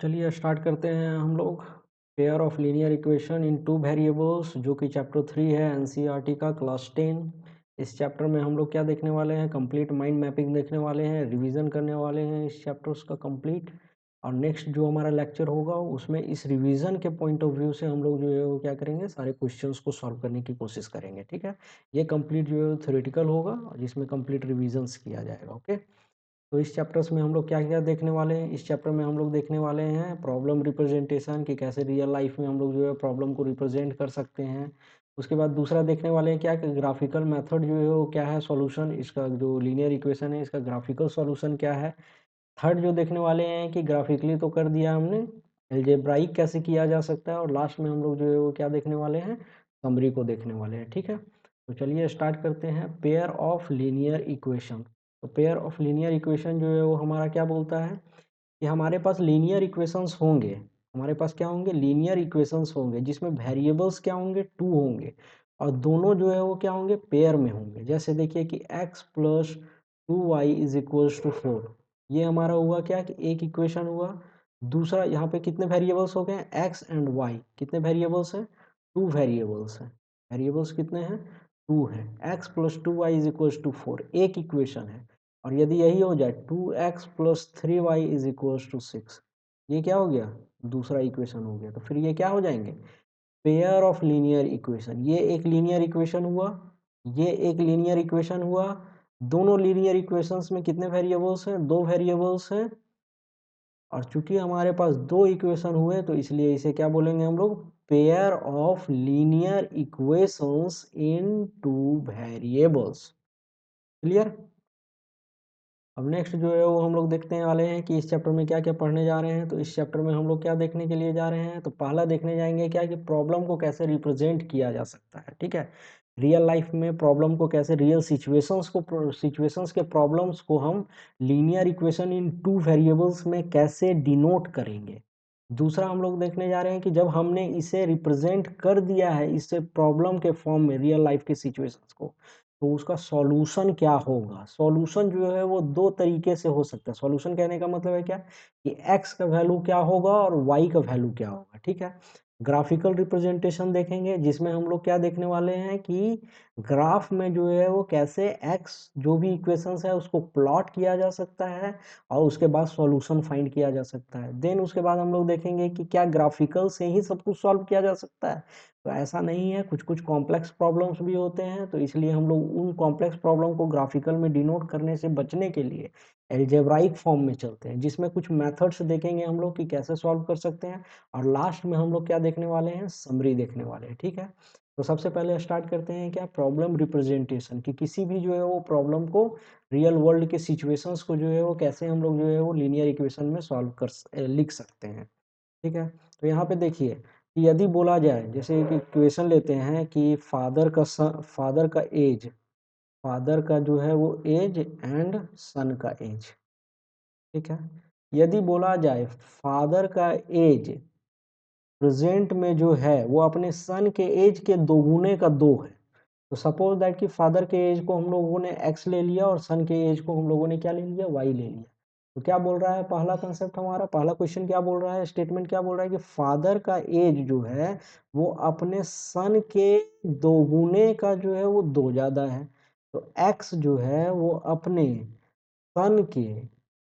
चलिए स्टार्ट करते हैं हम लोग pair of linear equation in two variables, जो कि चैप्टर 3 है एनसीईआरटी का क्लास 10। इस चैप्टर में हम लोग क्या देखने वाले हैं? कंप्लीट माइंड मैपिंग देखने वाले हैं, रिवीजन करने वाले हैं इस चैप्टर्स का कंप्लीट। और नेक्स्ट जो हमारा लेक्चर होगा उसमें इस रिवीजन के पॉइंट ऑफ व्यू से हम लोग जो है वो क्या करेंगे, सारे क्वेश्चंस को सॉल्व करने की कोशिश करेंगे। ठीक है, ये कंप्लीट जो है थ्योरेटिकल होगा और जिसमें कंप्लीट रिविजन्स किया जाएगा। ओके, तो इस चैप्टर्स में हम लोग क्या क्या देखने वाले हैं? इस चैप्टर में हम लोग देखने वाले हैं प्रॉब्लम रिप्रेजेंटेशन, कि कैसे रियल लाइफ में हम लोग जो है प्रॉब्लम को रिप्रेजेंट कर सकते हैं। उसके बाद दूसरा देखने वाले हैं क्या, कि ग्राफिकल मेथड जो है वो क्या है, सॉल्यूशन इसका जो लीनियर इक्वेशन है इसका ग्राफिकल सॉल्यूशन क्या है। थर्ड जो देखने वाले हैं कि ग्राफिकली तो कर दिया हमने, एल्जेब्राइक कैसे किया जा सकता है। और लास्ट में हम लोग जो है वो क्या देखने वाले हैं, समरी को देखने वाले हैं। ठीक है, तो चलिए स्टार्ट करते हैं। Pair of linear equation. तो पेयर ऑफ लीनियर इक्वेशन जो है वो हमारा क्या बोलता है कि हमारे पास लीनियर इक्वेशंस होंगे। हमारे पास क्या होंगे? लीनियर इक्वेशंस होंगे, जिसमें वेरिएबल्स क्या होंगे? टू होंगे, और दोनों जो है वो क्या होंगे? पेयर में होंगे। जैसे देखिए कि x plus 2y is equals to 4, ये हमारा हुआ क्या कि एक इक्वेशन हुआ। दूसरा यहाँ पे कितने वेरिएबल्स हो गए? x and y। कितने वेरिएबल्स हैं? टू वेरिएबल्स हैं। वेरिएबल्स कितने हैं? टू हैं। x plus 2y is equals to 4 एक इक्वेशन है। और यदि यही हो जाए 2x plus 3y is equals to 6, ये क्या हो गया? दूसरा इक्वेशन हो गया। तो फिर ये क्या हो जाएंगे? Pair of linear equation. ये एक लीनियर इक्वेशन हुआ, ये एक लीनियर इक्वेशन हुआ। दोनों लीनियर इक्वेशंस में कितने वेरिएबल्स हैं? दो वेरिएबल्स हैं। और चूंकि हमारे पास दो इक्वेशन हुए तो इसलिए इसे क्या बोलेंगे हम लोग? Pair of linear equations in two variables. Clear? अब नेक्स्ट जो है वो हम लोग देखने वाले हैं कि इस चैप्टर में क्या क्या पढ़ने जा रहे हैं। तो इस चैप्टर में हम लोग क्या देखने के लिए जा रहे हैं? तो पहला देखने जाएंगे क्या, कि प्रॉब्लम को कैसे रिप्रेजेंट किया जा सकता है। ठीक है, रियल लाइफ में प्रॉब्लम को कैसे, रियल सिचुएशंस के प्रॉब्लम्स को हम linear equation in two variables में कैसे डिनोट करेंगे। दूसरा हम लोग देखने जा रहे हैं कि जब हमने इसे रिप्रेजेंट कर दिया है इससे प्रॉब्लम के फॉर्म में रियल लाइफ के सिचुएशंस को, तो उसका सॉल्यूशन क्या होगा। सॉल्यूशन जो है वो दो तरीके से हो सकता है। सॉल्यूशन कहने का मतलब है क्या, कि x का वैल्यू क्या होगा और y का वैल्यू क्या होगा। ठीक है, ग्राफिकल रिप्रेजेंटेशन देखेंगे, जिसमें हम लोग क्या देखने वाले हैं कि ग्राफ में जो है वो कैसे x जो भी इक्वेशंस है उसको प्लॉट किया जा सकता है और उसके बाद सॉल्यूशन फाइंड किया जा सकता है। देन उसके बाद हम लोग देखेंगे कि क्या ग्राफिकल से ही सब कुछ सॉल्व किया जा सकता है। तो ऐसा नहीं है, कुछ कुछ कॉम्प्लेक्स प्रॉब्लम्स भी होते हैं। तो इसलिए हम लोग उन कॉम्प्लेक्स प्रॉब्लम को ग्राफिकल में डिनोट करने से बचने के लिए एल्जेब्राइक फॉर्म में चलते हैं, जिसमें कुछ मेथड्स देखेंगे हम लोग कि कैसे सॉल्व कर सकते हैं। और लास्ट में हम लोग क्या देखने वाले हैं? समरी देखने वाले हैं। ठीक है, तो सबसे पहले स्टार्ट करते हैं क्या, प्रॉब्लम रिप्रेजेंटेशन, कि किसी भी जो है वो प्रॉब्लम को, रियल वर्ल्ड के सिचुएशंस को जो है वो कैसे हम लोग जो है वो लीनियर इक्वेशन में सॉल्व कर लिख सकते हैं। ठीक है, तो यहाँ पे देखिए कि यदि बोला जाए, जैसे एक इक्वेशन लेते हैं कि फादर का जो है वो एज एंड सन का एज। ठीक है, यदि बोला जाए फादर का एज प्रेजेंट में जो है वो अपने सन के एज के दोगुने का दो है। तो सपोज दैट कि फादर के एज को हम लोगों ने x ले लिया और सन के एज को हम लोगों ने क्या ले लिया? y ले लिया। तो क्या बोल रहा है पहला कंसेप्ट हमारा, पहला क्वेश्चन क्या बोल रहा है, स्टेटमेंट क्या बोल रहा है कि फादर का एज जो है वो अपने सन के दोगुने का जो है वो दो ज़्यादा है। तो x जो है वो अपने सन के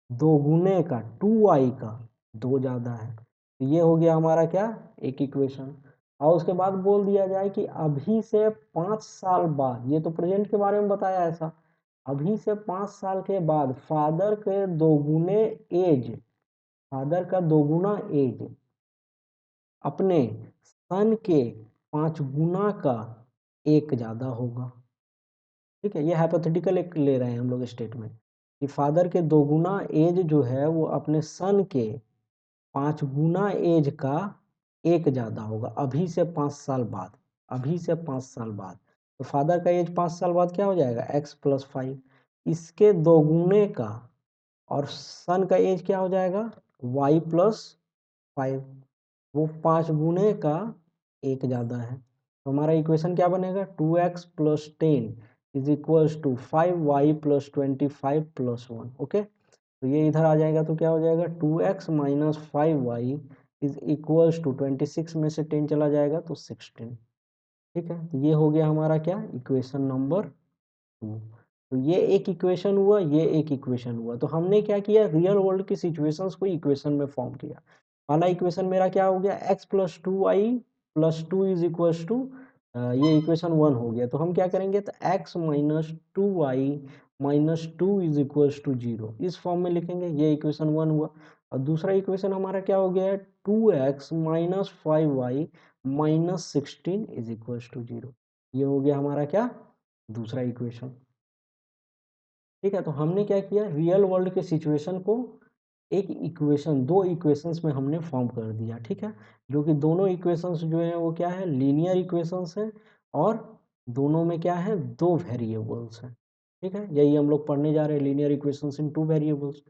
दोगुने का 2y का दो ज़्यादा है। तो ये हो गया हमारा क्या, एक इक्वेशन। और उसके बाद बोल दिया जाए कि अभी से 5 साल बाद, ये तो प्रेजेंट के बारे में बताया ऐसा, अभी से 5 साल के बाद फादर का दोगुना एज अपने सन के 5 गुना का एक ज़्यादा होगा। ठीक है, ये हाइपोथेटिकल एक ले रहे हैं हम लोग स्टेटमेंट, कि फादर के दोगुना एज जो है वो अपने सन के 5 गुना एज का एक ज़्यादा होगा, अभी से 5 साल बाद। अभी से 5 साल बाद तो फादर का एज 5 साल बाद क्या हो जाएगा? x+5, इसके दोगुने का, और सन का एज क्या हो जाएगा? y+5, वो 5 गुने का एक ज़्यादा है। तो हमारा इक्वेशन क्या बनेगा? 2x+10 is equals to 5y+25+1। Okay, तो ये इधर आ जाएगा तो क्या हो जाएगा 2x minus 5y is equals to 26 में से 10 चला जाएगा तो 16। ठीक है, तो ये हो गया हमारा क्या इक्वेशन नंबर 2। तो ये एक इक्वेशन हुआ, ये एक इक्वेशन हुआ। तो हमने क्या किया, रियल वर्ल्ड की सिचुएशंस को इक्वेशन में फॉर्म किया। पहला इक्वेशन मेरा क्या हो गया, x plus two y plus two is equals to, ये इक्वेशन 1 हो गया। तो हम क्या करेंगे, तो x minus two y minus two is equals to 0 इस फॉर्म में लिखेंगे, ये इक्वेशन 1 हुआ। और दूसरा इक्वेशन हमारा क्या हो गया है, 2x minus 5y minus 16 is equals to 0। ये हो गया हमारा क्या, दूसरा इक्वेशन। ठीक है, तो हमने क्या किया, रियल वर्ल्ड के सिचुएशन को एक इक्वेशन, दो इक्वेशंस में हमने फॉर्म कर दिया। ठीक है, जो कि दोनों इक्वेशंस जो है वो क्या है, लीनियर इक्वेशंस है, और दोनों में क्या है, दो वेरिएबल्स हैं। ठीक है, यही हम लोग पढ़ने जा रहे हैं, linear equations in two variables.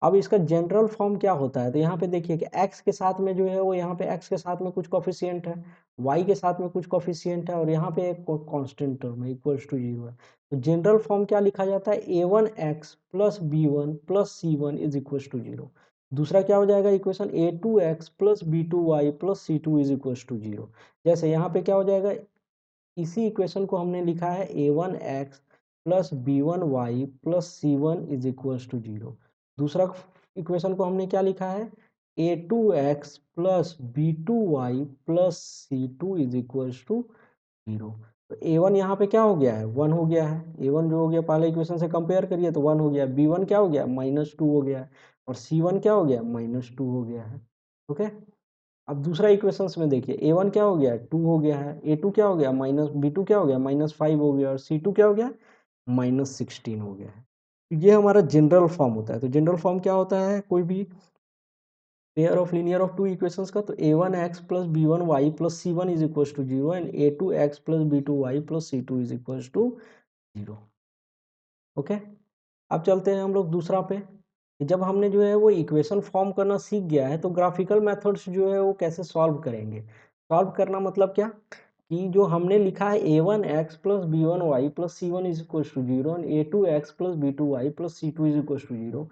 अब इसका जनरल फॉर्म क्या होता है, तो यहाँ पे देखिए कि x के साथ में जो है वो, यहाँ पे x के साथ में कुछ कोफिशिएंट है, y के साथ में कुछ कोफिशिएंट है, और यहाँ पे एक कांस्टेंट टर्म है इक्वल्स टू 0 है। तो जनरल फॉर्म क्या लिखा जाता है, a1x plus b1 plus c1 is equals to 0। दूसरा क्या हो जाएगा equation, a2x plus b2y plus c2 is equals to 0। जैसे यहाँ पे क्या हो जाएगा, इसी इक्वेशन को हमने लिखा है a1x plus b1y plus c1 is equals to 0। दूसरा इक्वेशन को हमने क्या लिखा है, a2x plus b2y plus c2 is equals to 0। तो a1 यहाँ पे क्या हो गया है, 1 हो गया है। a1 जो हो गया, पहले इक्वेशन से कंपेयर करिए तो 1 हो गया। b1 क्या हो गया, -2 हो गया है। और c1 क्या हो गया, -2 हो गया है। ओके, अब दूसरा इक्वेशंस में देखिए, a1 क्या हो गया, 2 हो गया है। a2 क्या हो गया, b2 क्या हो गया, -5 हो गया। और c2 क्या हो गया, -16 हो गया है। ये हमारा जनरल फॉर्म होता है। तो जनरल फॉर्म क्या होता है, कोई भी pair of linear of two equations का, तो a1x plus b1y plus c1 is equals to 0 and a2x plus b2y plus c2 is equals to 0। Okay, अब चलते हैं हम लोग दूसरा पे। जब हमने जो है वो इक्वेशन फॉर्म करना सीख गया है, तो ग्राफिकल मेथड्स जो है वो कैसे सॉल्व करेंगे। सॉल्व करना मतलब क्या, कि जो हमने लिखा है a1x plus b1y plus c1 is equal to 0 and a2x plus b2y plus c2 is equal to 0।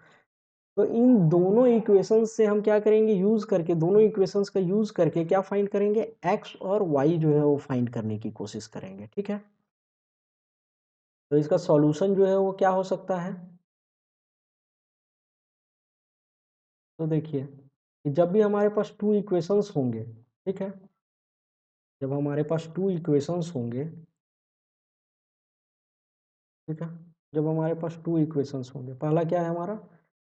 तो इन दोनों इक्वेशंस से हम क्या करेंगे, यूज करके, दोनों इक्वेशंस का यूज करके क्या फाइंड करेंगे, x और y जो है वो फाइंड करने की कोशिश करेंगे। ठीक है, तो इसका सॉल्यूशन जो है वो क्या हो सकता है, तो देखिए कि जब भी हमारे पास टू इक्वेशंस होंगे, ठीक है, जब हमारे पास टू इक्वेशंस होंगे, ठीक है, जब हमारे पास टू इक्वेशंस होंगे, पहला क्या है हमारा,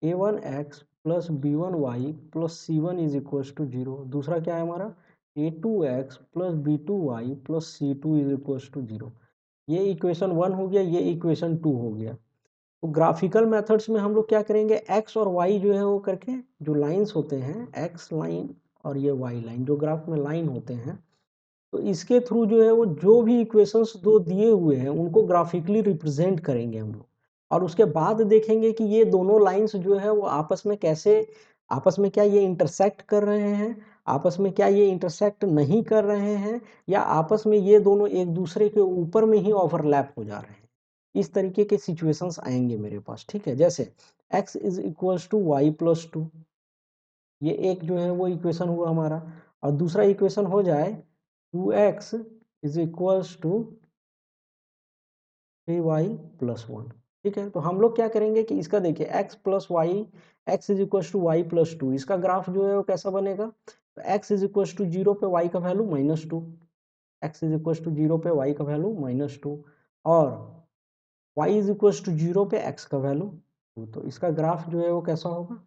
a1x plus b1y plus c1 is equals to 0। दूसरा क्या है हमारा, a2x plus b2y plus c2 is equals to 0। ये इक्वेशन 1 हो गया, ये इक्वेशन 2 हो गया। तो ग्राफिकल मेथड्स में हम लोग क्या करेंगे, x और y जो है वो करके, जो लाइंस होते हैं, x लाइन और ये y लाइन, जो ग्राफ में लाइन होते हैं, तो इसके थ्रू जो है वो जो भी इक्वेशंस दो दिए हुए हैं उनको ग्राफिकली रिप्रेजेंट करेंगे हम लोग। और उसके बाद देखेंगे कि ये दोनों लाइंस जो है वो आपस में कैसे, आपस में क्या ये इंटरसेक्ट कर रहे हैं, आपस में क्या ये इंटरसेक्ट नहीं कर रहे हैं, या आपस में ये दोनों एक दूसरे के ऊपर में ही ओवरलैप हो जा रहे हैं। इस तरीके के सिचुएशंस आएंगे मेरे पास। ठीक है, जैसे x is equals to Y plus two, ये एक जो है वो इक्वेशन हुआ हमारा। और दूसरा इक्वेशन हो जाए 2x is equals to 3y plus 1। ठीक है, तो हम लोग क्या करेंगे कि इसका देखिए x plus y, x is equals to Y plus two, इसका ग्राफ जो है वो कैसा बनेगा, तो x इज इक्वल्स टू 0 पे y का value -2, x is equals to 0 पे y का वैल्यू -2, और y इज इक्वल्स टू 0 पे x का वैल्यू 2। तो इसका ग्राफ जो है वो कैसा होगा,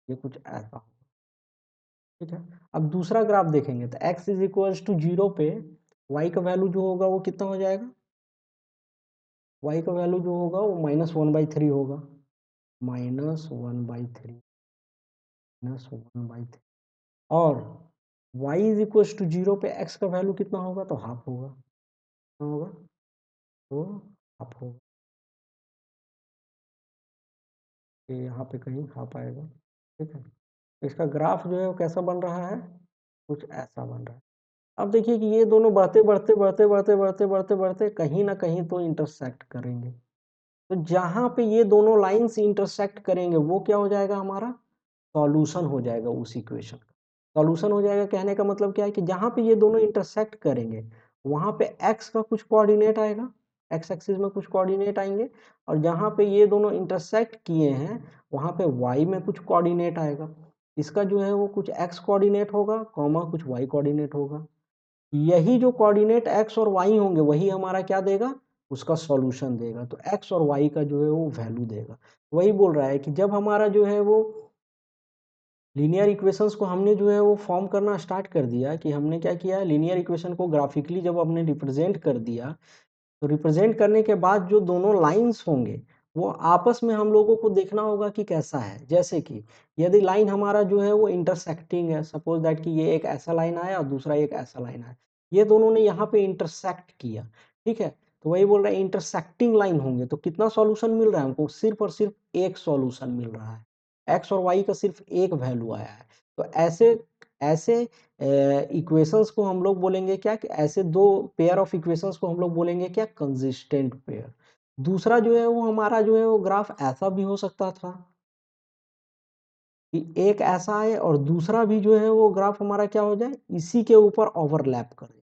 ये कुछ ऐसा होगा। ठीक है, अब दूसरा ग्राफ देखेंगे तो x इज इक्वल्स टू 0 पे y का वैल्यू जो होगा वो कितना हो जाएगा, y का वैल्यू जो होगा वो -1/3 होगा, -1/3, -1/3। और y इज इक्वल्स टू 0 पे x का वैल्यू कितना होगा, तो हाफ होगा, कितना होगा, तो हाफ होगा। ये यहाँ पे कहीं हाफ आएगा। ठीक है, तो इसका ग्राफ जो है वो कैसा बन रहा है, कुछ ऐसा बन रहा है। अब देखिए कि ये दोनों बढ़ते बढ़ते बढ़ते बढ़ते बढ़ते बढ़ते बढ़ते कहीं ना कहीं तो इंटरसेक्ट करेंगे। तो तो जहाँ पे ये दोनों लाइन्स इंटरसेक्ट करेंगे वो क्या हो जाएगा, हमारा सॉल्यूशन हो जाएगा उस इक्वेशन का। सॉल्यूशन हो जाएगा कहने का मतलब क्या है कि जहाँ पे ये दोनों इंटरसेक्ट करेंगे वहाँ पे x का कुछ कोऑर्डिनेट आएगा, x एक्सिस में कुछ कोऑर्डिनेट आएंगे, और जहाँ पे ये दोनों इंटरसेक्ट किए हैं वहाँ पे y में कुछ कोऑर्डिनेट आएगा। इसका जो है वो कुछ x कोऑर्डिनेट होगा, कॉमा कुछ y कोऑर्डिनेट होगा। यही जो कोऑर्डिनेट x और y होंगे वही हमारा क्या देगा, उसका सॉल्यूशन देगा। तो x और y का जो है वो वैल्यू देगा। वही बोल रहा है कि जब हमारा जो है वो लीनियर इक्वेशंस को हमने जो है वो फॉर्म करना स्टार्ट कर दिया, कि हमने क्या किया, लीनियर इक्वेशन को ग्राफिकली जब हमने रिप्रेजेंट कर दिया, तो रिप्रेजेंट करने के बाद जो दोनों लाइंस होंगे वो आपस में हम लोगों को देखना होगा कि कैसा है। जैसे कि यदि लाइन हमारा जो है वो इंटरसेक्टिंग है, सपोज दैट कि ये एक ऐसा लाइन आया और दूसरा एक ऐसा लाइन आया, ये दोनों ने यहाँ पे इंटरसेक्ट किया, ठीक है, तो वही बोल रहा है इंटरसेक्टिंग लाइन होंगे तो कितना सॉल्यूशन मिल रहा है हमको, सिर्फ और सिर्फ एक सॉल्यूशन मिल रहा है, एक्स और वाई का सिर्फ एक वैल्यू आया है। तो ऐसे ऐसे इक्वेशंस को हम लोग बोलेंगे क्या, कि ऐसे दो पेयर ऑफ इक्वेशंस को हम लोग बोलेंगे क्या, कंसिस्टेंट पेयर। दूसरा जो है वो हमारा जो है वो ग्राफ ऐसा भी हो सकता था कि एक ऐसा है और दूसरा भी जो है वो ग्राफ हमारा क्या हो जाए, इसी के ऊपर ओवरलैप करे,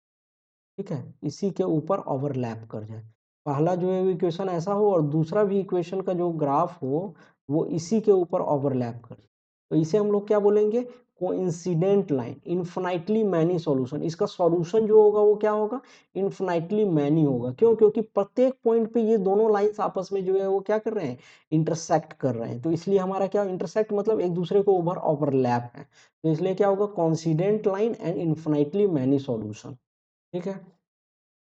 ठीक है, इसी के ऊपर ओवरलैप कर जाए। पहला जो है इक्वेशन ऐसा हो और दूसरा भी इक्वेशन का जो ग्राफ हो वो इसी के ऊपर ओवरलैप करे, तो इसे हम लोग क्या बोलेंगे, coincident line. Infinitely many solution, इसका सॉल्यूशन जो होगा वो क्या होगा, इन्फिनाइटली मैनी होगा। क्यों, क्योंकि प्रत्येक पॉइंट पे ये दोनों लाइंस आपस में जो है वो क्या कर रहे हैं, इंटरसेक्ट कर रहे हैं। तो इसलिए हमारा क्या, इंटरसेक्ट मतलब एक दूसरे के ऊपर ओवरलैप है, तो इसलिए क्या होगा, coincident line and infinitely many solution, ठीक है।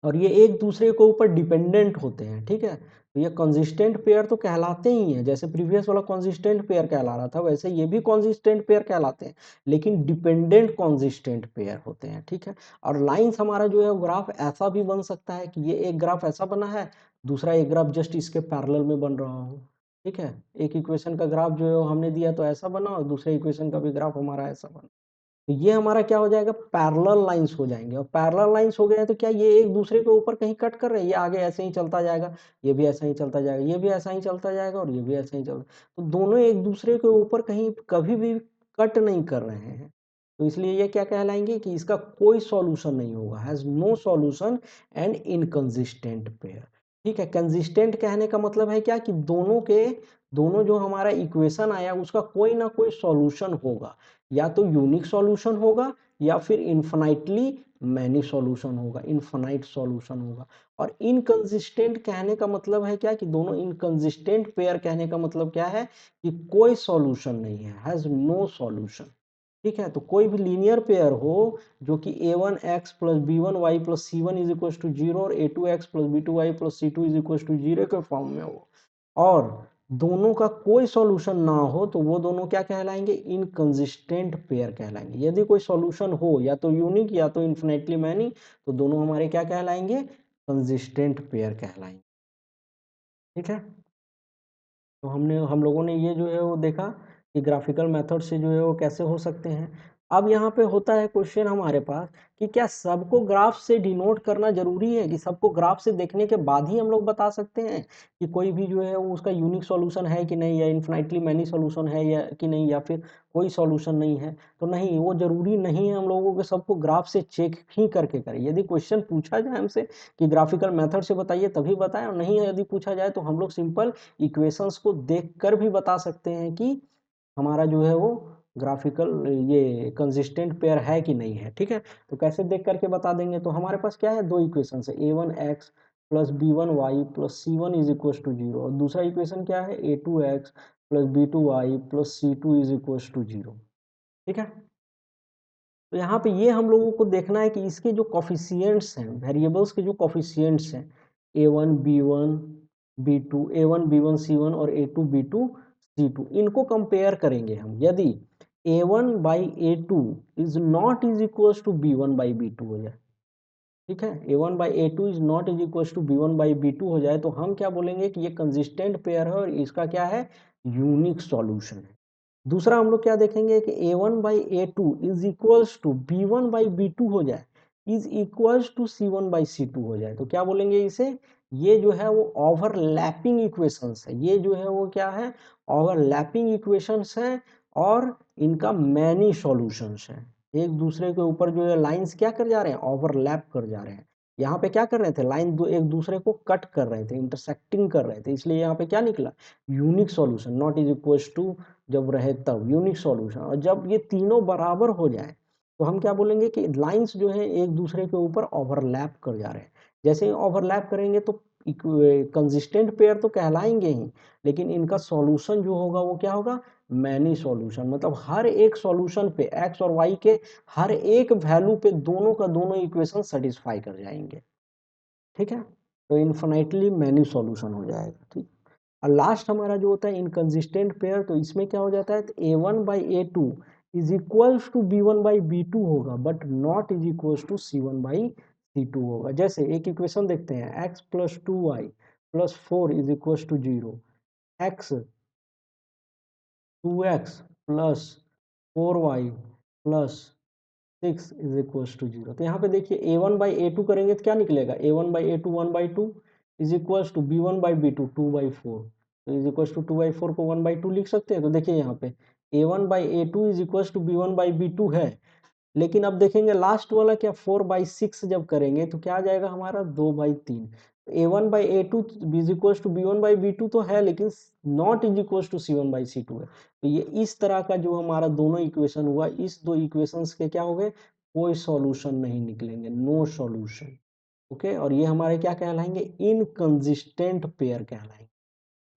और ये एक दूसरे के ऊपर डिपेंडेंट होते हैं, ठीक है। तो ये कंसिस्टेंट पेयर तो कहलाते ही हैं, जैसे प्रीवियस वाला कंसिस्टेंट पेयर कहला रहा था वैसे ये भी कंसिस्टेंट पेयर कहलाते हैं, लेकिन डिपेंडेंट कंसिस्टेंट पेयर होते हैं, ठीक है। और लाइंस हमारा जो है ग्राफ ऐसा भी बन सकता है कि ये एक ग्राफ ऐसा बना है, दूसरा एक ग्राफ जस्ट इसके पैरेलल में बन रहा हो, ठीक है। एक इक्वेशन का ग्राफ जो है हमने दिया तो ऐसा बना, और दूसरे इक्वेशन का भी ग्राफ हमारा ऐसा बना, तो ये हमारा क्या हो जाएगा, पैरेलल लाइंस हो जाएंगे। और पैरेलल लाइंस हो गए हैं तो क्या ये एक दूसरे के ऊपर कहीं कट कर रहे हैं, ये आगे ऐसे ही चलता जाएगा, ये भी ऐसा ही चलता जाएगा, ये भी ऐसा ही चलता जाएगा, और ये भी ऐसा ही चलता, तो दोनों एक दूसरे के ऊपर कहीं कभी भी कट नहीं कर रहे हैं, तो इसलिए ये क्या कहलाएंगे कि इसका कोई सॉल्यूशन नहीं होगा, has no solution and inconsistent pair, ठीक है। कंसिस्टेंट कहने का मतलब है क्या, कि दोनों जो हमारा इक्वेशन आया उसका कोई ना कोई सॉल्यूशन होगा, या तो यूनिक सॉल्यूशन होगा या फिर इन्फिनाइटली मैनी सॉल्यूशन होगा, इन्फिनाइट सॉल्यूशन होगा। और इनकंसिस्टेंट कहने का मतलब है क्या, कि दोनों इनकंसिस्टेंट पेयर कहने का मतलब क्या है, कि कोई सॉल्यूशन नहीं है, हैज नो सॉल्यूशन, ठीक है। तो कोई भी लीनियर पेयर हो जो कि a1x plus b1y plus c1 is equal to 0 और a2x plus b2y plus c2 is equal to 0 के फॉर्म में हो, और दोनों का कोई सॉल्यूशन ना हो, तो वो दोनों क्या कहलाएंगे, इनकंसिस्टेंट पेयर कहलाएंगे। यदि कोई सॉल्यूशन हो या तो यूनिक या तो इन्फिनिटली मैनी, तो दोनों हमारे क्या कहलाएंगे, कंसिस्टेंट पेयर कहलाएंगे, ठीक है। तो हम लोगों ने ये जो है वो देखा कि ग्राफिकल मेथड से जो है वो कैसे हो सकते हैं। अब यहाँ पे होता है क्वेश्चन हमारे पास कि क्या सबको ग्राफ से डिनोट करना जरूरी है, कि सबको ग्राफ से देखने के बाद ही हम लोग बता सकते हैं कि कोई भी जो है वो उसका यूनिक सॉल्यूशन है कि नहीं, या इन्फिनाइटली मैनी सॉल्यूशन है या कि नहीं, या फिर कोई सॉल्यूशन नहीं है। तो नहीं, वो जरूरी नहीं है हम लोगों को सबको ग्राफ से चेक ही करके करें। यदि क्वेश्चन पूछा जाए हमसे कि ग्राफिकल मेथड से बताइए तभी बताएं, और नहीं यदि पूछा जाए तो हम लोग सिंपल इक्वेशंस को देखकर भी बता सकते हैं कि हमारा जो है वो ग्राफिकल ये कंसिस्टेंट पेयर है कि नहीं है, ठीक है। तो कैसे देख करके बता देंगे, तो हमारे पास क्या है, दो इक्वेशन है, a1x plus b1y plus c1 is equal to 0, और दूसरा इक्वेशन क्या है, a2x plus b2y plus c2 is equal to 0, ठीक है। तो यहाँ पे ये हम लोगों को देखना है कि इसके जो कॉफिशियंट्स हैं, वेरिएबल्स के जो कॉफिशियंट्स हैं, a1 b1 b2, a1 b1 c1 और a2 b2 c2, इनको कंपेयर करेंगे हम। यदि a1 by a2 is not is equal to b1 by b2 हो जाए, ठीक है, a1 by a2 is not is equal to b1 by b2 हो जाए, तो हम क्या बोलेंगे कि ये कंसिस्टेंट पेयर है और इसका क्या है, यूनिक सॉल्यूशन है। दूसरा हम लोग क्या देखेंगे कि a1 by a2 is equals to b1 by b2 हो जाए, is equals to c1 by c2 हो जाए, तो क्या बोलेंगे इसे, ये जो है वो ओवरलैपिंग इक्वेशंस है, ये जो है वो क्या है, ओवरलैपिंग इक्वेशंस है और इनका मैनी सॉल्यूशंस है। एक दूसरे के ऊपर जो है लाइंस क्या कर जा रहे हैं, ओवरलैप कर जा रहे हैं। यहाँ पे क्या कर रहे थे, लाइन दो एक दूसरे को कट कर रहे थे, इंटरसेक्टिंग कर रहे थे, इसलिए यहाँ पे क्या निकला, unique solution, not is equal to जब रहे तब यूनिक सॉल्यूशन। और जब ये तीनों बराबर हो जाए तो हम क्या बोलेंगे कि लाइंस जो है एक दूसरे के ऊपर ओवरलैप कर जा रहे हैं। जैसे ही ओवरलैप करेंगे तो कंसिस्टेंट पेयर तो कहलाएंगे ही, लेकिन इनका सॉल्यूशन जो होगा वो क्या होगा, मैनी सॉल्यूशन। मतलब हर एक सॉल्यूशन पे एक्स और वाई के हर एक वैल्यू पे दोनों का दोनों इक्वेशन सेटिस्फाई कर जाएंगे, ठीक है। तो इन्फिनाइटली मैनी सॉल्यूशन हो जाएगा, ठीक। और लास्ट हमारा जो होता है इनकंसिस्टेंट पेयर, तो इसमें क्या हो जाता है, A one by A two is equals to B one by B two होगा, but not is equals to C one by C two होगा। जैसे एक इक्वेशन देखते हैं, X plus two Y plus four is equals to zero, X two X plus four Y plus six is equals to zero. तो यहाँ पे देखिए A one by A two करेंगे तो क्या निकलेगा, ए one by A two one by two is equals to B one by B two two by four, तो is equals to two by four को वन बाई टू लिख सकते हैं। तो देखिए यहाँ पे A one by A two is equals to B one by B two है, लेकिन अब देखेंगे लास्ट वाला क्या, फोर बाई सिक्स जब करेंगे तो क्या आ जाएगा हमारा, दो बाई तीन। A one by A two is equals to B one by B two तो है, लेकिन not is equals to C one by C two है। तो ये इस तरह का जो हमारा दोनों इक्वेशन हुआ, इस दो इक्वेशंस के क्या हो गए, कोई सॉल्यूशन नहीं निकलेंगे, नो सॉल्यूशन, ओके। और ये हमारे क्या कहलाएंगे, इनकंसिस्टेंट पेयर कहलाएंगे,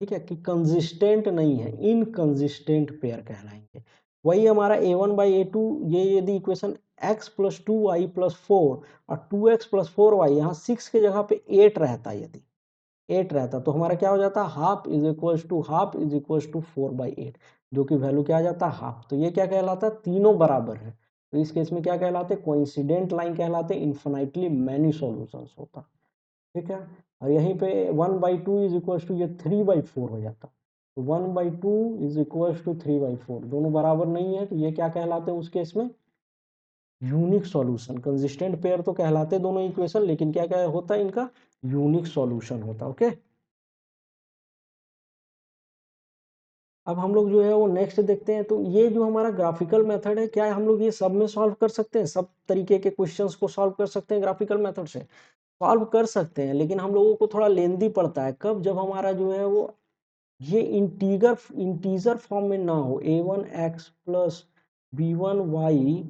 ठीक है, कि कंसिस्टेंट नहीं है, इनकंसिस्टेंट पेयर कहलाएंगे। वही हमारा A one by A two, ये यदि equation x plus two Y plus four और two X plus four Y, यहाँ सिक्स के जगह पे एट रहता, यदि एट रहता तो हमारा क्या हो जाता, half is equals to half is equals to four by eight, जो कि वैल्यू क्या आ जाता, हाफ। तो ये क्या कहलाता, तीनों बराबर है, तो इस केस में क्या कहलाते, कोइंसिडेंट लाइन कहलाते, इन्फिनाइटली मैनी सॉल्यूशंस होता, ठीक है। और यहीं पे one by two is equals to ये थ्री बाई फोर हो जाता, तो one by two is equals to three by four, दोनों बराबर नहीं है, तो ये क्या कहलाते हैं उस केस में, यूनिक सॉल्यूशन। कंसिस्टेंट पेयर तो कहलाते दोनों इक्वेशन, लेकिन क्या क्या होता है इनका, यूनिक सॉल्यूशन होता, ओके। अब हम लोग जो है वो नेक्स्ट देखते हैं, तो ये जो हमारा ग्राफिकल मेथड है, क्या हम लोग ये सब में सॉल्व कर सकते हैं, सब तरीके के क्वेश्चंस को सॉल्व कर सकते हैं ग्राफिकल मेथड से, सॉल्व कर सकते हैं, लेकिन हम लोगों को थोड़ा लेंदी पड़ता है, कब, जब हमारा जो है वो ये इंटीजर फॉर्म में ना हो, A one X plus B one Y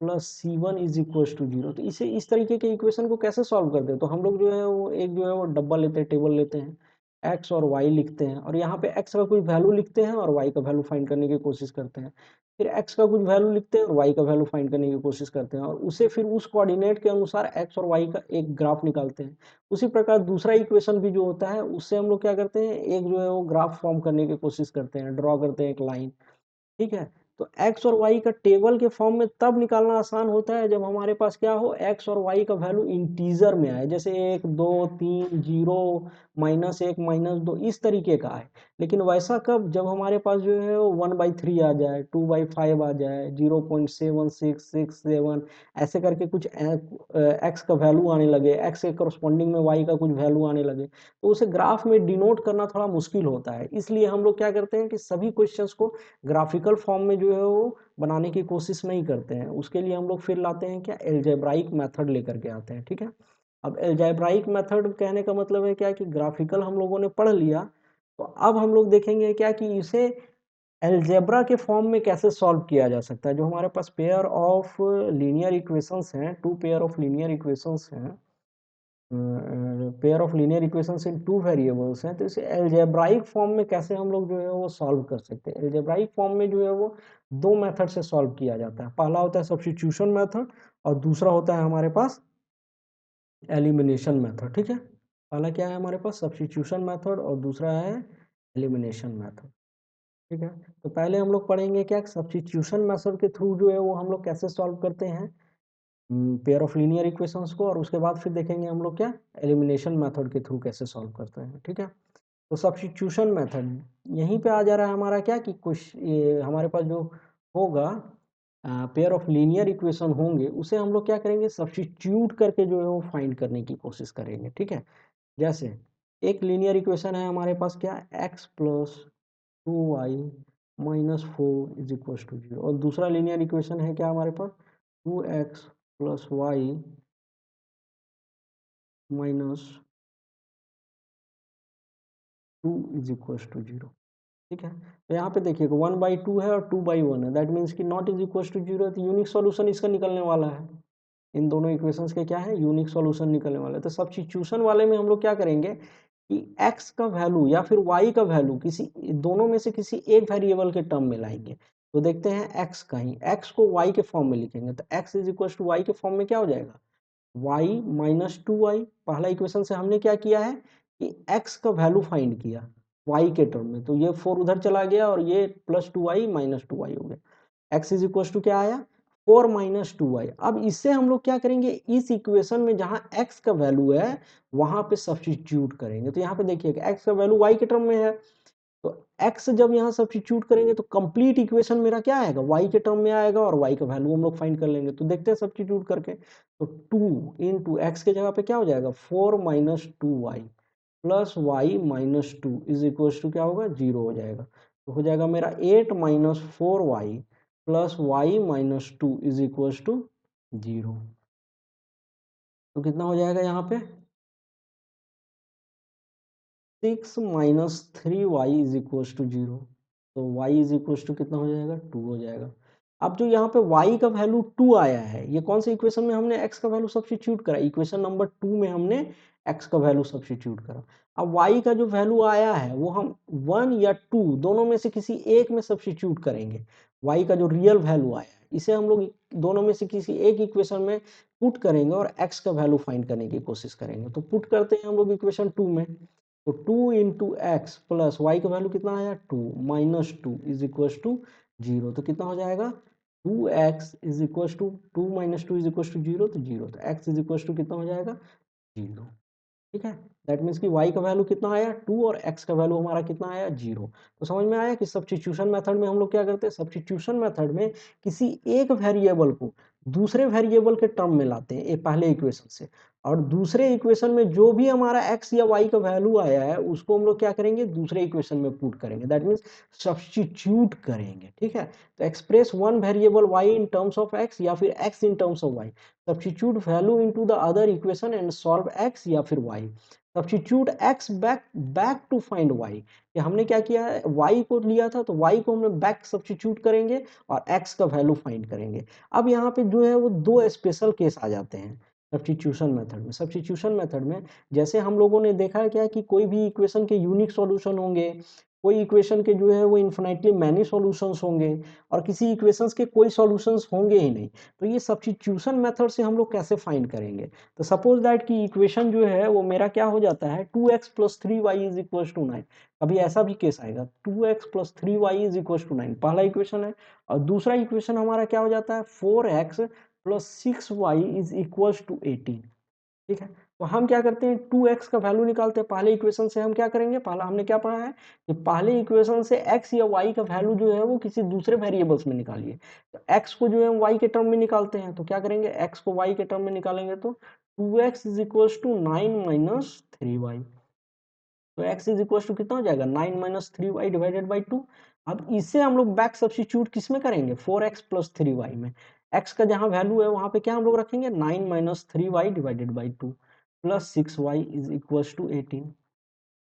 plus C one is equal to zero. तो इसे इस तरीके के इक्वेशन को कैसे सॉल्व करते हैं, तो हम लोग जो है वो एक जो है वो डब्बा लेते हैं, टेबल लेते हैं, एक्स और वाई लिखते हैं, और यहाँ पे एक्स का कुछ वैल्यू लिखते हैं और वाई का वैल्यू फाइंड करने की कोशिश करते हैं, फिर एक्स का कुछ वैल्यू लिखते हैं और वाई का वैल्यू फाइंड करने की कोशिश करते हैं, और उसे फिर उस कोऑर्डिनेट के अनुसार एक्स और वाई का एक ग्राफ निकालते हैं। उसी प्रकार दूसरा इक्वेशन भी जो होता है, उससे हम लोग क्या करते हैं, एक जो है वो ग्राफ फॉर्म करने की कोशिश करते हैं, ड्रॉ करते हैं एक लाइन, ठीक है। तो x और y का टेबल के फॉर्म में तब निकालना आसान होता है जब हमारे पास क्या हो, x और y का वैल्यू इंटीजर में आए, जैसे एक दो तीन जीरो माइनस एक माइनस दो, इस तरीके का आए। लेकिन वैसा कब, जब हमारे पास जो है वो वन बाई थ्री आ जाए, टू बाई फाइव आ जाए, 0.767, ऐसे करके कुछ एक्स का वैल्यू आने लगे, एक्स के करस्पॉन्डिंग में वाई का कुछ वैल्यू आने लगे, तो उसे ग्राफ में डिनोट करना थोड़ा मुश्किल होता है। इसलिए हम लोग क्या करते हैं कि सभी क्वेश्चंस को ग्राफिकल फॉर्म में जो है वो बनाने की कोशिश नहीं करते हैं, उसके लिए हम लोग फिर लाते हैं क्या, एल्जेब्राइक मेथड लेकर के आते हैं, ठीक है। अब एल्जेब्राइक मेथड कहने का मतलब है क्या, कि ग्राफिकल हम लोगों ने पढ़ लिया, तो अब हम लोग देखेंगे क्या कि इसे एल्जेब्रा के फॉर्म में कैसे सॉल्व किया जा सकता है। जो हमारे पास पेयर ऑफ लीनियर इक्वेशंस हैं, two pair of linear equations हैं, pair of linear equations in two variables हैं, तो इसे एल्जेब्राइक फॉर्म में कैसे हम लोग जो है वो सॉल्व कर सकते हैं। एल्जेब्राइक फॉर्म में जो है वो दो मेथड से सॉल्व किया जाता है, पहला होता है सब्स्टिट्यूशन मेथड और दूसरा होता है हमारे पास एलिमिनेशन मेथड, ठीक है। पहला क्या है हमारे पास, सब्स्टिट्यूशन मेथड, और दूसरा है एलिमिनेशन मेथड, ठीक है। तो पहले हम लोग पढ़ेंगे क्या, सब्स्टिट्यूशन मेथड के थ्रू जो है वो हम लोग कैसे सॉल्व करते हैं पेयर ऑफ लीनियर इक्वेशंस को, और उसके बाद फिर देखेंगे हम लोग क्या एलिमिनेशन मेथड के थ्रू कैसे सॉल्व करते हैं, ठीक है। तो सब्स्टिट्यूशन मेथड यहीं पे आ जा रहा है हमारा क्या, कि कुछ ये हमारे पास जो होगा पेयर ऑफ लीनियर इक्वेशन होंगे, उसे हम लोग क्या करेंगे, सब्स्टिट्यूट करके जो है वो फाइंड करने की कोशिश करेंगे, ठीक है। जैसे एक लीनियर इक्वेशन है हमारे पास, क्या, x plus 2y minus 4 is equal to 0, और दूसरा लीनियर इक्वेशन है क्या हमारे पास, 2x plus y minus 2 is equal to 0। ठीक है, तो यहाँ पे देखिएगा 1/2 है और 2/1 है, दैट मीन्स कि नॉट इज इक्वल टू 0, तो यूनिक सॉल्यूशन इसका निकलने वाला है। इन दोनों इक्वेशंस के क्या है, यूनिक सॉल्यूशन निकलने वाला है। तो सब्स्टिट्यूशन वाले में हम लोग क्या करेंगे कि x का वैल्यू या फिर y का वैल्यू किसी दोनों में से किसी एक वेरिएबल के टर्म में लाएंगे। तो देखते हैं x का ही, x को y के फॉर्म में लिखेंगे, तो x is equal to y के फॉर्म में क्या हो जाएगा, y माइनस 2y। पहला इक्वेशन से हमने क्या किया है कि x का वैल्यू फाइंड किया y के टर्म में, तो ये 4 उधर चला गया और ये प्लस 2y माइनस 2y हो गया। x इज इक्वल टू क्या आया, 4 माइनस 2y। अब इससे हम लोग क्या करेंगे, इस इक्वेशन में जहां x का वैल्यू है वहां पे सब्स्टिट्यूट करेंगे। तो यहाँ पे देखिएगा x का वैल्यू y के टर्म में है, तो x जब यहाँ सब्स्टिट्यूट करेंगे तो कंप्लीट इक्वेशन मेरा क्या आएगा, y के टर्म में आएगा और y का वैल्यू हम लोग फाइंड कर लेंगे। तो देखते हैं सब्स्टिट्यूट करके, तो 2 इंटू एक्स के जगह पे क्या हो जाएगा, 4 minus 2y plus y minus 2 is equal to क्या होगा, 0 हो जाएगा। तो हो जाएगा मेरा 8 minus 4y plus y minus 2 is equal to 0। तो कितना हो जाएगा यहाँ पे, 6 minus 3y is equal to 0। तो y इज इक्वल टू कितना हो जाएगा, 2 हो जाएगा। अब जो यहाँ पे y का वैल्यू 2 आया है, ये कौन से इक्वेशन में हमने x का वैल्यू सब्स्टिट्यूट करा, इक्वेशन नंबर 2 में हमने x का वैल्यू सब्स्टिट्यूट करा। अब y का जो वैल्यू आया है वो हम 1 या 2 दोनों में से किसी एक में सब्स्टिट्यूट करेंगे। y का जो रियल वैल्यू आया है इसे हम लोग दोनों में से किसी एक इक्वेशन में पुट करेंगे और x का वैल्यू फाइंड करने की कोशिश करेंगे। तो पुट करते हैं हम लोग इक्वेशन 2 में, तो 2 इंटू एक्स प्लस वाई का वैल्यू कितना आया, 2 माइनस 2 इज इक्वल टू 0। तो कितना हो जाएगा, 2x is equal to 2 minus 2 is equal to 0, तो 0, तो x इज इक्वल टू कितना हो जाएगा, 0। ठीक है, दैट मीन्स कि y का वैल्यू कितना आया, 2, और x का वैल्यू हमारा कितना आया, 0। तो समझ में आया कि सब्स्टिट्यूशन मेथड में हम लोग क्या करते हैं, सब्स्टिट्यूशन मेथड में किसी एक वेरिएबल को दूसरे वेरिएबल के टर्म में लाते हैं, पहले इक्वेशन से, और दूसरे इक्वेशन में जो भी हमारा x या y का वैल्यू आया है उसको हम लोग क्या करेंगे, दूसरे इक्वेशन में पुट करेंगे, दैट मीन्स सब्स्टिट्यूट करेंगे। ठीक है, तो express one variable y in terms of x या फिर x in terms of y, substitute value into the other equation and solve x या फिर y, substitute x back to find y, कि हमने क्या किया है, y को लिया था तो y को हमने बैक सब्स्टिट्यूट करेंगे और x का वैल्यू फाइंड करेंगे। अब यहाँ पे जो है वो दो स्पेशल केस आ जाते हैं सब्स्टिट्यूशन मेथड में। सब्स्टिट्यूशन मेथड में जैसे हम लोगों ने देखा है क्या कि कोई भी इक्वेशन के यूनिक सॉल्यूशन होंगे, कोई इक्वेशन के जो है वो इन्फिनिटली मैनी सॉल्यूशंस होंगे, और किसी इक्वेशंस के कोई सॉल्यूशंस होंगे ही नहीं। तो ये सब्स्टिट्यूशन मेथड से हम लोग कैसे फाइंड करेंगे, तो सपोज दैट कि इक्वेशन जो है वो मेरा क्या हो जाता है, 2x plus 3y is equal to 9। अभी ऐसा भी केस आएगा, 2x plus 3y is equal to 9, पहला इक्वेशन है, और दूसरा इक्वेशन हमारा क्या हो जाता है, 4x plus 6y is equal to 18। ठीक है, तो हम क्या करते हैं, 2x का वैल्यू निकालते हैं। पहले इक्वेशन से हम क्या करेंगे, पहला हमने क्या पढ़ा है कि पहले इक्वेशन से x या y का वैल्यू जो है वो किसी दूसरे वेरिएबल्स में निकालिए। तो x को जो है y के टर्म में निकालते हैं, तो क्या करेंगे, x को y के टर्म में निकालेंगे तो 2x is equal to 9 minus 3y। तो x इज इक्वल टू कितना हो जाएगा, 9 माइनस 3y डिवाइडेड बाई 2। अब इसे हम लोग बैक सब्स्टिट्यूट किस में करेंगे, 4x प्लस 3y में। x का जहां वैल्यू है वहां पे क्या हम लोग रखेंगे, 9 minus 3y divided by 2 plus 6y is equal to 18।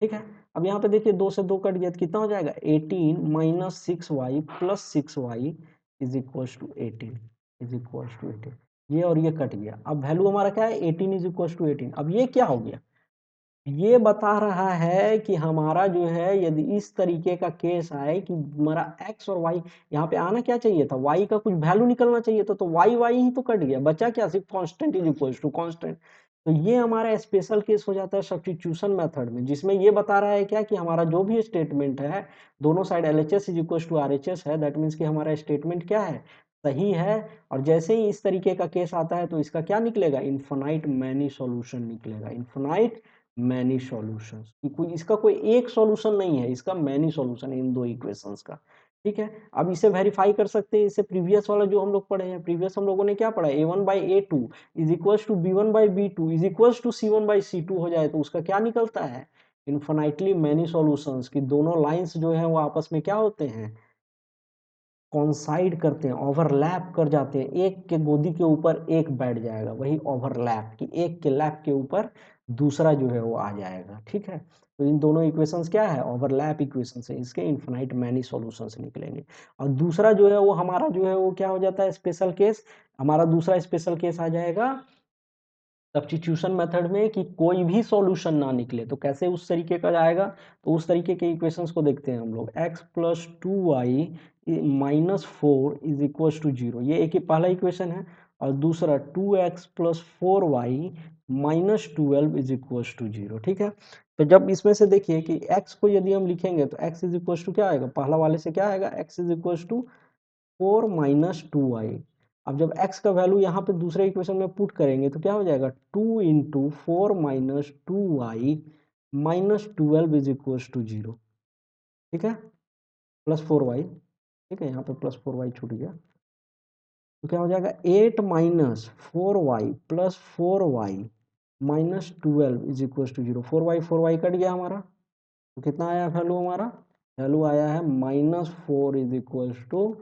ठीक है, अब यहाँ पे देखिए 2 से 2 कट गया तो कितना हो जाएगा, 18 minus 6y plus 6y is equal to 18, is equal to 18। ये और ये कट गया, अब वैल्यू हमारा क्या है, 18 इज इक्वल टू 18। अब ये क्या हो गया, ये बता रहा है कि हमारा जो है यदि इस तरीके का केस आए कि हमारा x और y, यहाँ पे आना क्या चाहिए था, y का कुछ वैल्यू निकलना चाहिए था, तो y ही तो कट गया, बचा क्या, सिर्फ constant is equal to constant. तो ये हमारा स्पेशल केस हो जाता है सब्स्टिट्यूशन मेथड में, जिसमें ये बता रहा है क्या कि हमारा जो भी स्टेटमेंट है दोनों side LHS is equal to RHS है, दैट मीन्स कि हमारा स्टेटमेंट क्या है, सही है। और जैसे ही इस तरीके का केस आता है तो इसका क्या निकलेगा, इन्फिनाइट मैनी सॉल्यूशन निकलेगा, इन्फिनाइट मैनी सॉल्यूशंस, कोई इसका कोई एक सॉल्यूशन नहीं है, इसका मैनी सॉल्यूशन इन दो इक्वेशंस का। ठीक है, अब इसे वेरीफाई कर सकते हैं, इससे प्रीवियस वाला जो हम लोग पढ़े हैं, प्रीवियस हम लोगों ने क्या पढ़ा, a1/a2 is equals to b1/b2 is equals to c1/c2 हो जाए तो उसका क्या निकलता है, इन्फिनाइटली मैनी सॉल्यूशंस की दोनों लाइंस जो है वो आपस में क्या होते हैं, कॉन्साइड करते हैं, ओवरलैप कर जाते हैं, एक के गोदी के ऊपर एक बैठ जाएगा, वही ओवरलैप कि एक के लैप के ऊपर दूसरा जो है वो आ जाएगा। ठीक है, तो इन दोनों इक्वेशंस क्या है, ओवरलैप इक्वेशंस है, इसके इन्फिनाइट मैनी सॉल्यूशंस निकलेंगे। और दूसरा जो है वो हमारा जो है वो क्या हो जाता है, स्पेशल केस, हमारा दूसरा स्पेशल केस आ जाएगा सब्स्टिट्यूशन मेथड में कि कोई भी सॉल्यूशन ना निकले, तो कैसे उस तरीके का जाएगा, तो उस तरीके के इक्वेशंस को देखते हैं हम लोग, x plus 2y minus 4 is equal to 0, ये एक ही पहला इक्वेशन है, और दूसरा 2x plus 4y minus 12 is equal to 0। ठीक है, तो जब इसमें से देखिए कि x को यदि हम लिखेंगे तो x इज इक्वल टू क्या आएगा, पहला वाले से क्या आएगा, x is equal to 4 minus 2y। अब जब x का वैल्यू यहाँ पे दूसरे इक्वेशन में पुट करेंगे तो क्या हो जाएगा, 2 into 4 minus 2y minus 12 is equal to 0। ठीक है, प्लस 4y, ठीक है, यहाँ पे प्लस 4y छूट गया, तो क्या हो जाएगा 8 minus 4y plus 4y minus 12 is equal to 0। 4y cut गया हमारा, तो कितना आया वैल्यू हमारा, वैल्यू आया है -4 इज इक्वल टू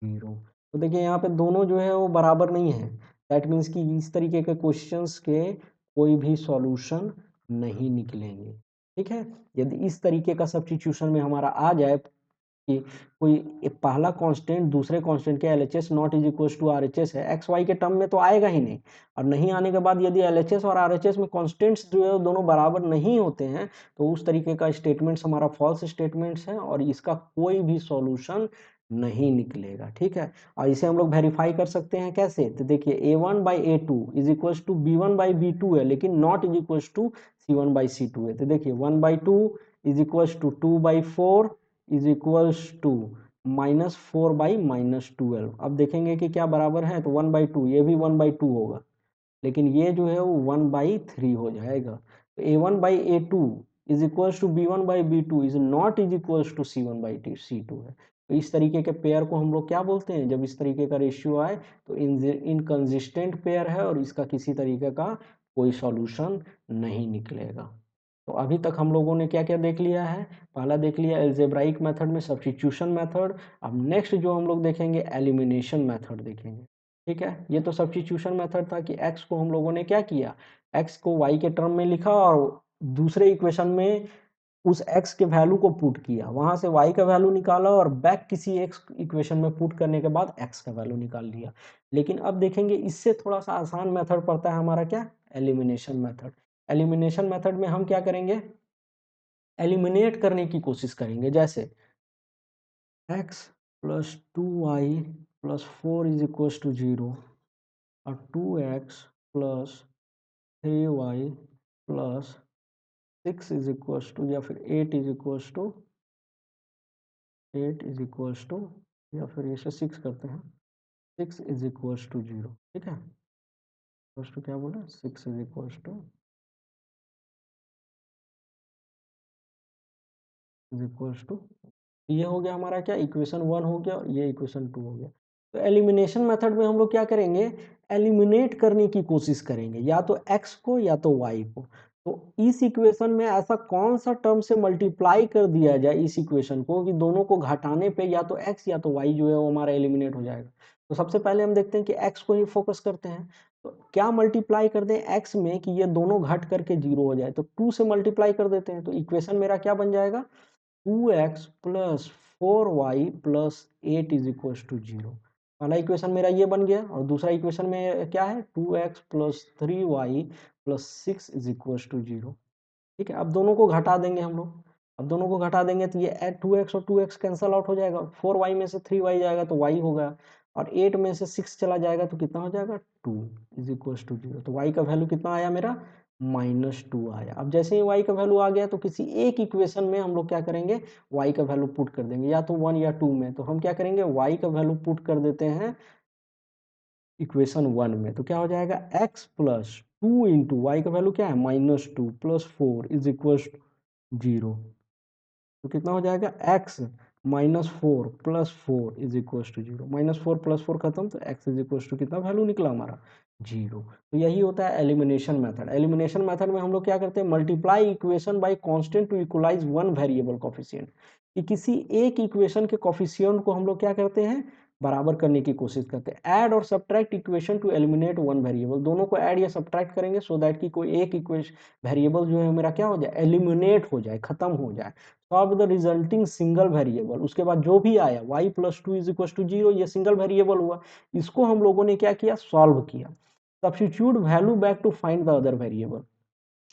0। तो देखिए यहाँ पे दोनों जो है वो बराबर नहीं है, दैट मीन्स कि इस तरीके के क्वेश्चंस के कोई भी सॉल्यूशन नहीं निकलेंगे। ठीक है, यदि इस तरीके का सब्स्टिट्यूशन में हमारा आ जाए कि कोई एक पहला कांस्टेंट दूसरे कांस्टेंट के LHS not is equal to RHS है, एक्स वाई के टर्म में तो आएगा ही नहीं, और नहीं आने के बाद यदि एलएचएस और आरएचएस में कांस्टेंट्स जो है दोनों बराबर नहीं होते हैं, तो उस तरीके का स्टेटमेंट्स हमारा फॉल्स स्टेटमेंट्स है और इसका कोई भी सॉल्यूशन नहीं निकलेगा। ठीक है, और इसे हम लोग वेरीफाई कर सकते हैं कैसे, तो देखिए a1/a2 is equal to b1/b2 है, लेकिन not is equal to c1/c2 है, तो देखिए 1/2 is equal to 2/4 is equals to -4/-12। अब देखेंगे कि क्या बराबर है, तो 1/2, ये भी 1/2 होगा, लेकिन ये जो है वो 1/3 हो जाएगा, तो a1/a2 is equals to b1/b2 is not is equals to c1/c2 है। तो इस तरीके के पेयर को हम लोग क्या बोलते हैं, जब इस तरीके का रेशियो आए तो इनकंसिस्टेंट पेयर है और इसका किसी तरीके का कोई सॉल्यूशन नहीं निकलेगा। तो अभी तक हम लोगों ने क्या क्या देख लिया है, पहला देख लिया एल्जेब्राइक मेथड में सब्स्टिट्यूशन मेथड, अब नेक्स्ट जो हम लोग देखेंगे एलिमिनेशन मेथड देखेंगे। ठीक है, ये तो सब्स्टिट्यूशन मेथड था कि x को हम लोगों ने क्या किया, x को y के टर्म में लिखा और दूसरे इक्वेशन में उस x के वैल्यू को पुट किया, वहां से y का वैल्यू निकाला और बैक किसी x इक्वेशन में पुट करने के बाद x का वैल्यू निकाल लिया। लेकिन अब देखेंगे इससे थोड़ा सा आसान मेथड पड़ता है हमारा क्या, एलिमिनेशन मेथड। एलिमिनेशन मेथड में हम क्या करेंगे, एलिमिनेट करने की कोशिश करेंगे, जैसे x plus 2y plus 4 is equal to 0 और 2x plus 3y plus 6 is equal to, या फिर 8 is equal to 8 is equal to, या फिर इसे 6 करते हैं, 6 इज इक्वल टू 0। ठीक है, इक्वल टू क्या बोला, 6 is equal to is equal to, ये हो गया हमारा क्या, इक्वेशन 1 हो गया और ये इक्वेशन 2 हो गया। तो एलिमिनेशन मेथड में हम लोग क्या करेंगे, एलिमिनेट करने की कोशिश करेंगे, या तो x को या तो y को। तो इस इक्वेशन में ऐसा कौन सा टर्म से मल्टीप्लाई कर दिया जाए इस इक्वेशन को कि दोनों को घटाने पे या तो x या तो y जो है वो हमारा एलिमिनेट हो जाएगा। तो सबसे पहले हम देखते हैं कि x को ही फोकस करते हैं, तो क्या मल्टीप्लाई कर दें x में कि ये दोनों घट करके 0 हो जाए, तो 2 से मल्टीप्लाई कर देते हैं, तो इक्वेशन मेरा क्या बन जाएगा, 2x plus 4y plus 8 is equal to 0। पहला इक्वेशन मेरा ये बन गया, और दूसरा इक्वेशन में क्या है, 2x plus 3y plus 6 is equal to 0। ठीक है, अब दोनों को घटा देंगे हम लोग, अब दोनों को घटा देंगे तो ये 2x और 2x कैंसल आउट हो जाएगा, 4y में से 3y जाएगा तो y होगा, और 8 में से 6 चला जाएगा तो कितना हो जाएगा, 2 इज इक्वल टू 0। तो y का वैल्यू कितना आया मेरा, -2 आया। अब जैसे ही y का वैल्यू आ गया तो किसी एक इक्वेशन में हम लोग क्या करेंगे, y का वैल्यू पुट कर देंगे, या तो 1 या 2 में, तो हम क्या करेंगे, y का वैल्यू पुट कर देते हैं इक्वेशन 1 में, तो क्या हो जाएगा, x प्लस 2 इंटू वाई का वैल्यू क्या है, -2 प्लस 4 इज इक्वल 0। तो कितना हो जाएगा, x -4 + 4 इज इक्वल टू 0। -4 + 4 खत्म, तो x इज इक्वल टू कितना वैल्यू निकला हमारा 0। तो यही होता है एलिमिनेशन मेथड। एलिमिनेशन मेथड में हम लोग क्या करते हैं, multiply equation by constant to equalize one variable coefficient, कि किसी एक इक्वेशन के कोफिशिएंट को हम लोग क्या करते हैं, बराबर करने की कोशिश करते हैं। ऐड और subtract equation two eliminate one variable, दोनों को ऐड या सब्ट्रैक्ट करेंगे सो दैट कि कोई एक इक्वेशन वेरिएबल जो है मेरा क्या हो जाए, एलिमिनेट हो जाए, खत्म हो जाए। Solve the resulting single variable, उसके बाद जो भी आया y + 2 = 0, ये सिंगल वेरिएबल हुआ, इसको हम लोगों ने क्या किया, सॉल्व किया। Substitute value back to find the other variable.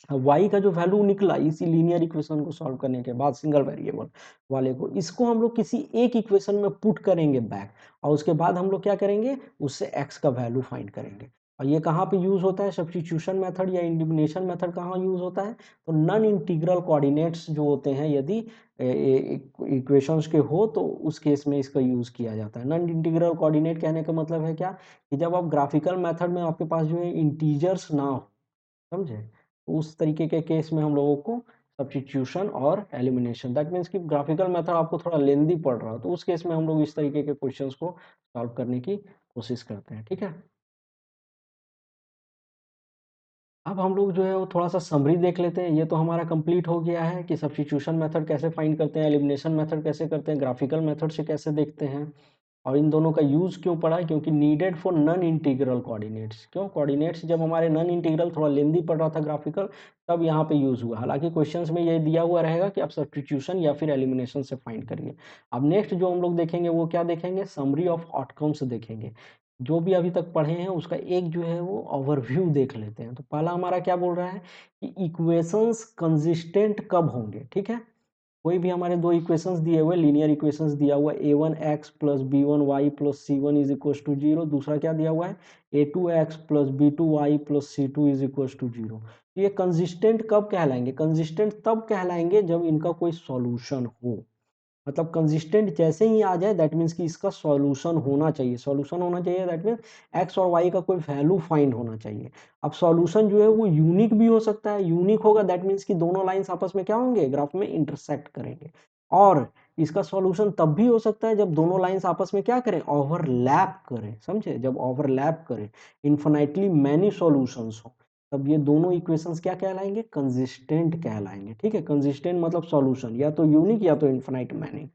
y का जो वैल्यू निकला इसी लीनियर इक्वेशन को सॉल्व करने के बाद, सिंगल वेरिएबल वाले को, इसको हम लोग किसी एक इक्वेशन में पुट करेंगे बैक, और उसके बाद हम लोग क्या करेंगे, उससे x का वैल्यू फाइंड करेंगे। और ये कहाँ पे यूज होता है, सब्स्टिट्यूशन मेथड या एलिमिनेशन मेथड कहाँ यूज होता है, तो नॉन इंटीग्रल कोऑर्डिनेट्स जो होते हैं, यदि इक्वेशंस के हो तो उस केस में इसका यूज किया जाता है। नॉन इंटीग्रल कोऑर्डिनेट कहने का मतलब है क्या, कि जब आप ग्राफिकल मेथड में आपके पास जो है इंटीजर्स ना हो, समझे, उस तरीके के केस में हम लोगों को सब्स्टिट्यूशन और एलिमिनेशन, दैट मीन्स कि ग्राफिकल मेथड आपको थोड़ा लेंदी पड़ रहा है, तो उस केस में हम लोग इस तरीके के क्वेश्चंस को सॉल्व करने की कोशिश करते हैं। ठीक है, अब हम लोग जो है वो थोड़ा सा समरी देख लेते हैं। ये तो हमारा कंप्लीट हो गया है कि सब्स्टिट्यूशन मेथड कैसे फाइंड करते हैं, एलिमिनेशन मेथड कैसे करते हैं, ग्राफिकल मेथड से कैसे देखते हैं, और इन दोनों का यूज क्यों पड़ा, क्योंकि needed for non integral coordinates. क्यों, कोऑर्डिनेट्स जब हमारे नॉन इंटीग्रल थोड़ा लेंदी पड़ रहा था ग्राफिकल, तब यहाँ पे यूज हुआ। हालांकि क्वेश्चंस में ये दिया हुआ रहेगा कि आप सब्स्टिट्यूशन या फिर एलिमिनेशन से फाइंड करिए। अब नेक्स्ट जो हम लोग देखेंगे वो क्या देखेंगे, समरी ऑफ आउटकम्स देखेंगे। जो भी अभी तक पढ़े हैं उसका एक जो है वो ओवरव्यू देख लेते हैं। तो पहला हमारा क्या बोल रहा है कि इक्वेशंस कंसिस्टेंट कब होंगे। ठीक है, कोई भी हमारे दो इक्वेशंस दिए हुए, लीनियर इक्वेशंस दिया हुआ a1x + b1y + c1 = 0, दूसरा क्या दिया हुआ है a2x + b2y + c2 = 0। ये कंसिस्टेंट कब कहलाएंगे, कंसिस्टेंट तब कहलाएंगे जब इनका कोई सॉल्यूशन हो। मतलब कंसिस्टेंट जैसे ही आ जाए दैट मीन्स कि इसका सॉल्यूशन होना चाहिए। सॉल्यूशन होना चाहिए दैट मीन्स एक्स और वाई का कोई वैल्यू फाइंड होना चाहिए। अब सॉल्यूशन जो है वो यूनिक भी हो सकता है, यूनिक होगा दैट मीन्स कि दोनों लाइंस आपस में क्या होंगे, ग्राफ में इंटरसेक्ट करेंगे। और इसका सॉल्यूशन तब भी हो सकता है जब दोनों लाइंस आपस में क्या करें, ओवरलैप करें। समझे, जब ओवरलैप करें, इन्फिनाइटली मैनी सॉल्यूशंस हो, तब ये दोनों इक्वेशंस क्या कहलाएंगे, कंसिस्टेंट कहलाएंगे। ठीक है, कंसिस्टेंट मतलब सॉल्यूशन या तो यूनिक या तो इन्फिनाइट मैनी।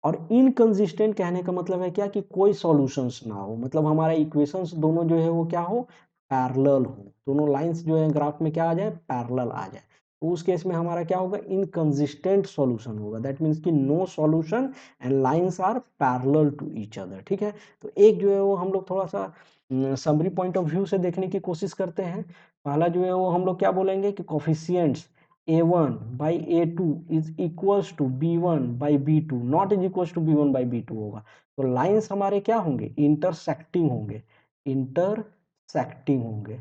और इनकंसिस्टेंट कहने का मतलब है क्या, कि कोई सॉल्यूशंस ना हो, मतलब हमारा इक्वेशंस दोनों जो है वो क्या हो, पैरेलल हो, दोनों लाइंस जो है ग्राफ में क्या आ जाए, पैरेलल आ जाए। तो उस केस में हमारा क्या होगा, इनकंसिस्टेंट सॉल्यूशन होगा, दैट मीन्स कि no solution and lines are parallel to each other. ठीक है, तो एक जो है वो हम लोग थोड़ा सा समरी पॉइंट ऑफ व्यू से देखने की कोशिश करते हैं। पहला जो है वो हम लोग क्या बोलेंगे कि coefficients a1/a2 is equals to b1/b2 not is equals to b1/b2 होगा। तो लाइंस हमारे क्या होंगे, इंटरसेक्टिंग होंगे, इंटरसेक्टिंग होंगे।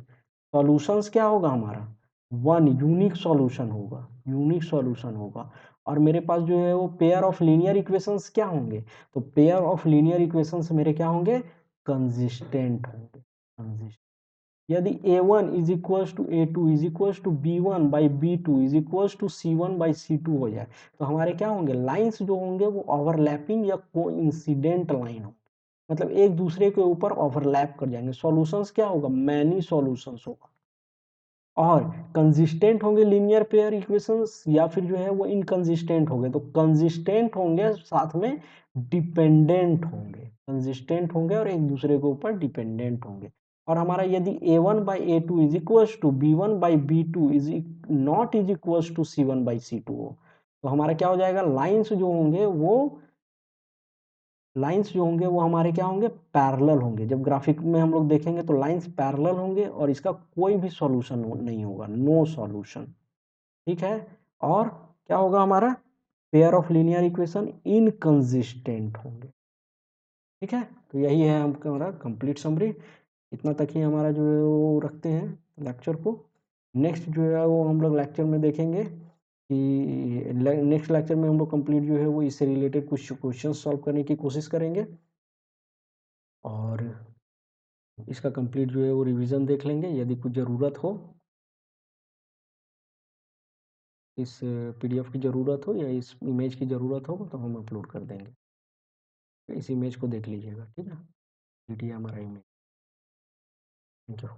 सॉल्यूशंस क्या होगा हमारा, वन यूनिक सॉल्यूशन होगा, यूनिक सॉल्यूशन होगा। और मेरे पास जो है वो पेयर ऑफ लीनियर इक्वेशंस क्या होंगे, तो पेयर ऑफ लीनियर इक्वेशंस मेरे क्या होंगे, कंसिस्टेंट होंगे, कंसिस्टेंट। यदि a1 is equals to a2 is equals to b1/b2 is equals to c1/c2 हो जाए, तो हमारे क्या होंगे, लाइंस जो होंगे वो ओवरलैपिंग या कोइंसिडेंट लाइन हो, मतलब एक दूसरे के ऊपर ओवरलैप कर जाएंगे। सॉल्यूशंस क्या होगा, मैनी सॉल्यूशंस होगा। और कंसिस्टेंट होंगे लीनियर पेयर इक्वेशंस, या फिर जो है वो इनकंसिस्टेंट होंगे। तो कंसिस्टेंट होंगे साथ में डिपेंडेंट होंगे, कंसिस्टेंट होंगे और एक दूसरे के ऊपर डिपेंडेंट होंगे। और हमारा यदि a1/a2 is equals to b1/b2 is not is equals to c1/c2 हो, तो हमारा क्या हो जाएगा, लाइंस जो होंगे वो हमारे क्या होंगे, पैरेलल होंगे। जब ग्राफिक में हम लोग देखेंगे तो लाइंस पैरेलल होंगे और इसका कोई भी सॉल्यूशन नहीं होगा, नो सॉल्यूशन। ठीक है, और क्या होगा हमारा, pair of linear equation inconsistent होंगे। ठीक है, तो यही है हमारा कंप्लीट समरी। इतना तक ही हमारा जो है वो रखते हैं लेक्चर को। नेक्स्ट जो है वो हम लोग लेक्चर में देखेंगे कि नेक्स्ट लेक्चर में हम लोग कंप्लीट जो है वो इससे रिलेटेड कुछ क्वेश्चन सॉल्व करने की कोशिश करेंगे, और इसका कंप्लीट जो है वो रिवीजन देख लेंगे। यदि कुछ ज़रूरत हो इस पीडीएफ की ज़रूरत हो या इस इमेज की ज़रूरत हो तो हम अपलोड कर देंगे। इस इमेज को देख लीजिएगा, ठीक है? GTMRI image. Thank you.